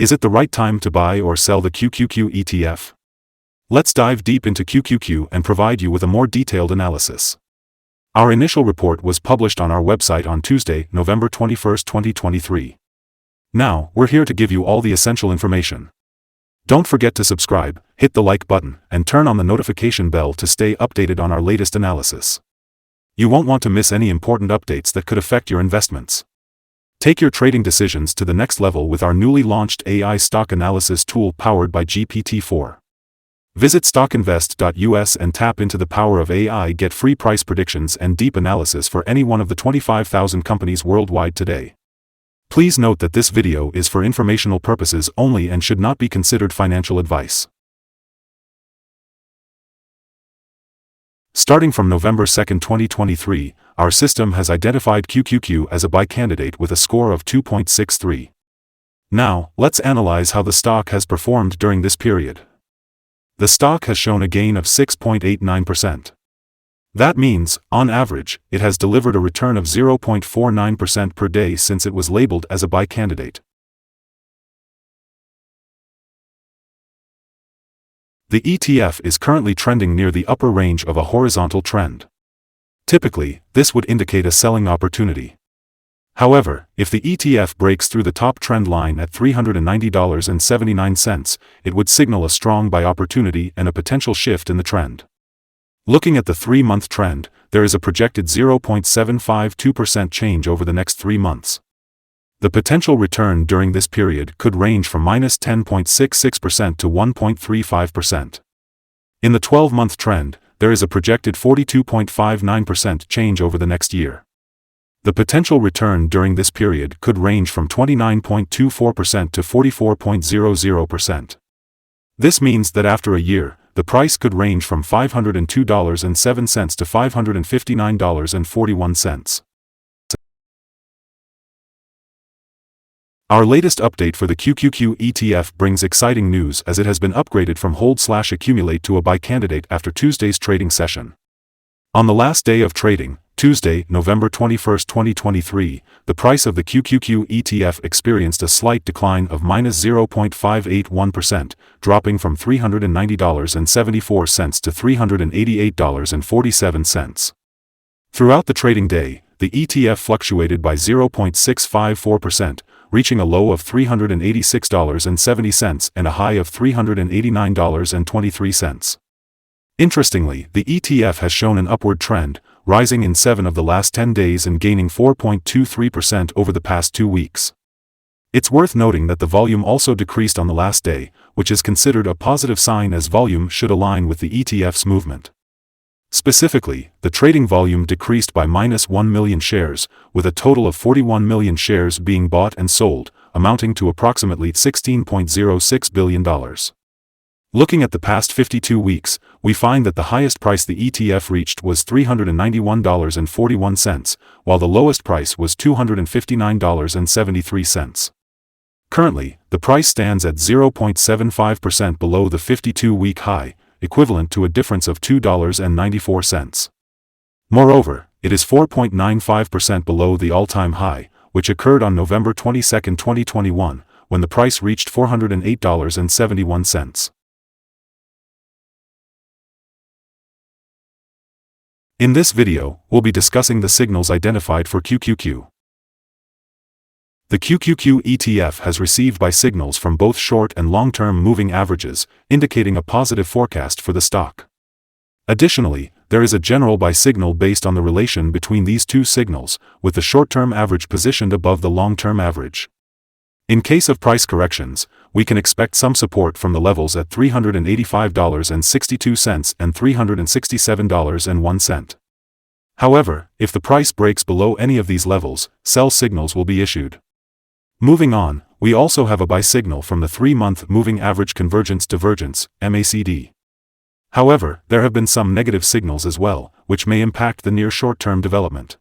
Is it the right time to buy or sell the QQQ ETF? Let's dive deep into QQQ and provide you with a more detailed analysis. Our initial report was published on our website on Tuesday, November 21, 2023. Now, we're here to give you all the essential information. Don't forget to subscribe, hit the like button, and turn on the notification bell to stay updated on our latest analysis. You won't want to miss any important updates that could affect your investments. Take your trading decisions to the next level with our newly launched AI stock analysis tool powered by GPT-4. Visit StockInvest.us and tap into the power of AI. Get free price predictions and deep analysis for any one of the 25,000 companies worldwide today. Please note that this video is for informational purposes only and should not be considered financial advice. Starting from November 2, 2023, our system has identified QQQ as a buy candidate with a score of 2.63. Now, let's analyze how the stock has performed during this period. The stock has shown a gain of 6.89%. That means, on average, it has delivered a return of 0.49% per day since it was labeled as a buy candidate. The ETF is currently trending near the upper range of a horizontal trend. Typically, this would indicate a selling opportunity. However, if the ETF breaks through the top trend line at $390.79, it would signal a strong buy opportunity and a potential shift in the trend. Looking at the 3-month trend, there is a projected 0.752% change over the next 3 months. The potential return during this period could range from -10.66% to 1.35%. In the 12-month trend, there is a projected 42.59% change over the next year. The potential return during this period could range from 29.24% to 44.00%. This means that after a year, the price could range from $502.07 to $559.41. Our latest update for the QQQ ETF brings exciting news as it has been upgraded from hold/accumulate to a buy candidate after Tuesday's trading session. On the last day of trading, Tuesday, November 21, 2023, the price of the QQQ ETF experienced a slight decline of -0.581%, dropping from $390.74 to $388.47. Throughout the trading day, the ETF fluctuated by 0.654%, reaching a low of $386.70 and a high of $389.23. Interestingly, the ETF has shown an upward trend, rising in 7 of the last 10 days and gaining 4.23% over the past 2 weeks. It's worth noting that the volume also decreased on the last day, which is considered a positive sign as volume should align with the ETF's movement. Specifically, the trading volume decreased by -1 million shares, with a total of 41 million shares being bought and sold, amounting to approximately $16.06 billion. Looking at the past 52 weeks, we find that the highest price the ETF reached was $391.41, while the lowest price was $259.73. Currently, the price stands at 0.75% below the 52-week high, equivalent to a difference of $2.94. Moreover, it is 4.95% below the all-time high, which occurred on November 22, 2021, when the price reached $408.71. In this video, we'll be discussing the signals identified for QQQ. The QQQ ETF has received buy signals from both short and long-term moving averages, indicating a positive forecast for the stock. Additionally, there is a general buy signal based on the relation between these two signals, with the short-term average positioned above the long-term average. In case of price corrections, we can expect some support from the levels at $385.62 and $367.01. However, if the price breaks below any of these levels, sell signals will be issued. Moving on, we also have a buy signal from the 3-month Moving Average Convergence Divergence, MACD. However, there have been some negative signals as well, which may impact the near short-term development.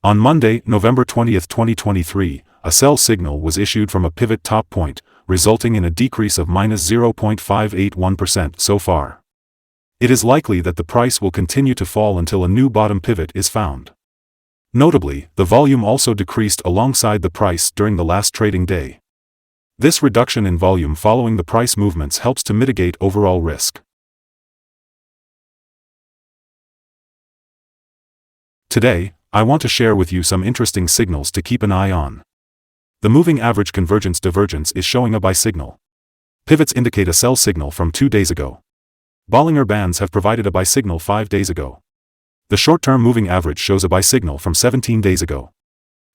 On Monday, November 20, 2023, a sell signal was issued from a pivot top point, resulting in a decrease of -0.581% so far. It is likely that the price will continue to fall until a new bottom pivot is found. Notably, the volume also decreased alongside the price during the last trading day. This reduction in volume following the price movements helps to mitigate overall risk. Today, I want to share with you some interesting signals to keep an eye on. The moving average convergence divergence is showing a buy signal. Pivots indicate a sell signal from 2 days ago. Bollinger Bands have provided a buy signal 5 days ago. The short-term moving average shows a buy signal from 17 days ago.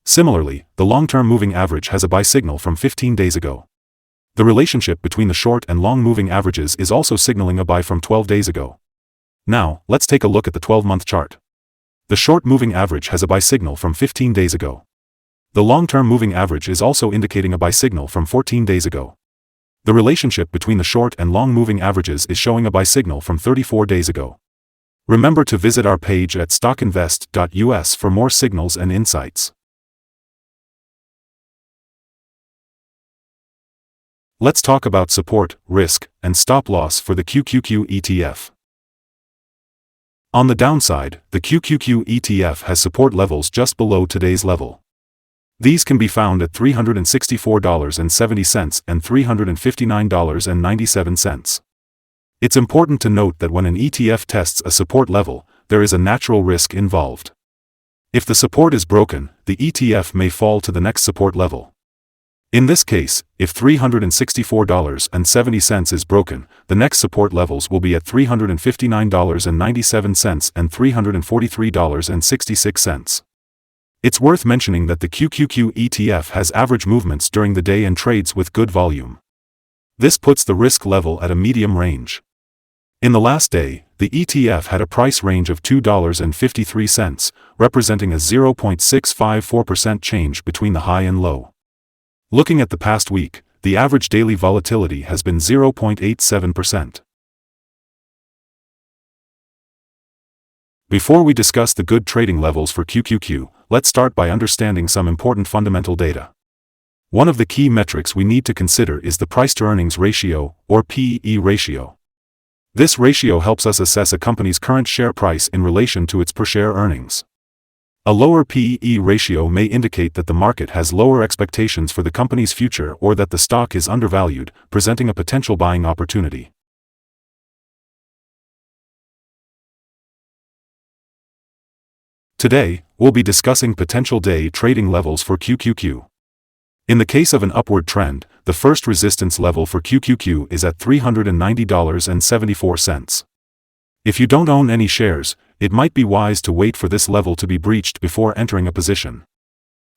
Similarly, the long-term moving average has a buy signal from 15 days ago. The relationship between the short and long moving averages is also signaling a buy from 12 days ago. Now, let's take a look at the 12-month chart. The short moving average has a buy signal from 15 days ago. The long-term moving average is also indicating a buy signal from 14 days ago. The relationship between the short and long moving averages is showing a buy signal from 34 days ago. Remember to visit our page at StockInvest.us for more signals and insights. Let's talk about support, risk, and stop loss for the QQQ ETF. On the downside, the QQQ ETF has support levels just below today's level. These can be found at $364.70 and $359.97. It's important to note that when an ETF tests a support level, there is a natural risk involved. If the support is broken, the ETF may fall to the next support level. In this case, if $364.70 is broken, the next support levels will be at $359.97 and $343.66. It's worth mentioning that the QQQ ETF has average movements during the day and trades with good volume. This puts the risk level at a medium range. In the last day, the ETF had a price range of $2.53, representing a 0.654% change between the high and low. Looking at the past week, the average daily volatility has been 0.87%. Before we discuss the good trading levels for QQQ, let's start by understanding some important fundamental data. One of the key metrics we need to consider is the price-to-earnings ratio, or PE ratio. This ratio helps us assess a company's current share price in relation to its per-share earnings. A lower PE ratio may indicate that the market has lower expectations for the company's future or that the stock is undervalued, presenting a potential buying opportunity. Today, we'll be discussing potential day trading levels for QQQ. In the case of an upward trend, the first resistance level for QQQ is at $390.74. If you don't own any shares, it might be wise to wait for this level to be breached before entering a position.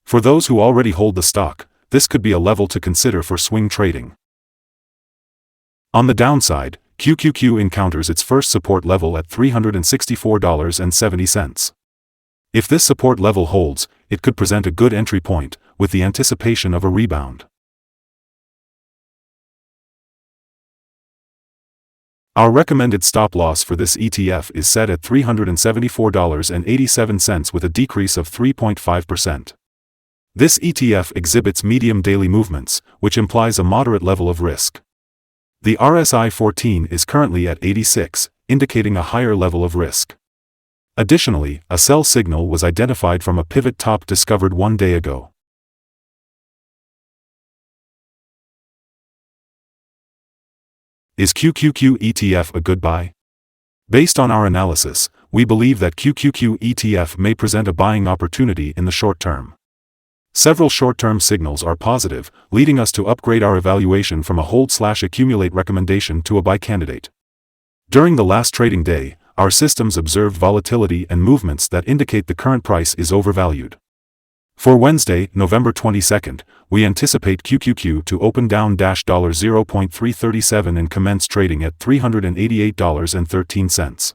For those who already hold the stock, this could be a level to consider for swing trading. On the downside, QQQ encounters its first support level at $364.70. If this support level holds, it could present a good entry point, with the anticipation of a rebound. Our recommended stop loss for this ETF is set at $374.87 with a decrease of 3.5%. This ETF exhibits medium daily movements, which implies a moderate level of risk. The RSI 14 is currently at 86, indicating a higher level of risk. Additionally, a sell signal was identified from a pivot top discovered 1 day ago. Is QQQ ETF a good buy? Based on our analysis, we believe that QQQ ETF may present a buying opportunity in the short term. Several short-term signals are positive, leading us to upgrade our evaluation from a hold/accumulate recommendation to a buy candidate. During the last trading day, our systems observed volatility and movements that indicate the current price is overvalued. For Wednesday, November 22nd, we anticipate QQQ to open down $0.337 and commence trading at $388.13.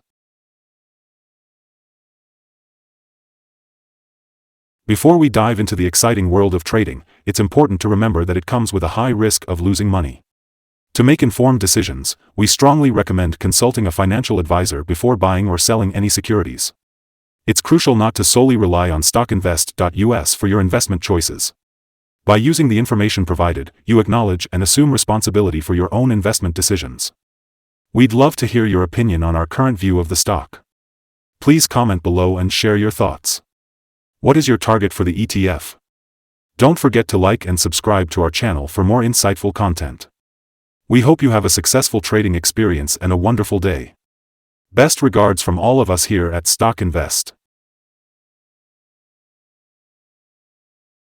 Before we dive into the exciting world of trading, it's important to remember that it comes with a high risk of losing money. To make informed decisions, we strongly recommend consulting a financial advisor before buying or selling any securities. It's crucial not to solely rely on StockInvest.us for your investment choices. By using the information provided, you acknowledge and assume responsibility for your own investment decisions. We'd love to hear your opinion on our current view of the stock. Please comment below and share your thoughts. What is your target for the ETF? Don't forget to like and subscribe to our channel for more insightful content. We hope you have a successful trading experience and a wonderful day. Best regards from all of us here at Stock Invest.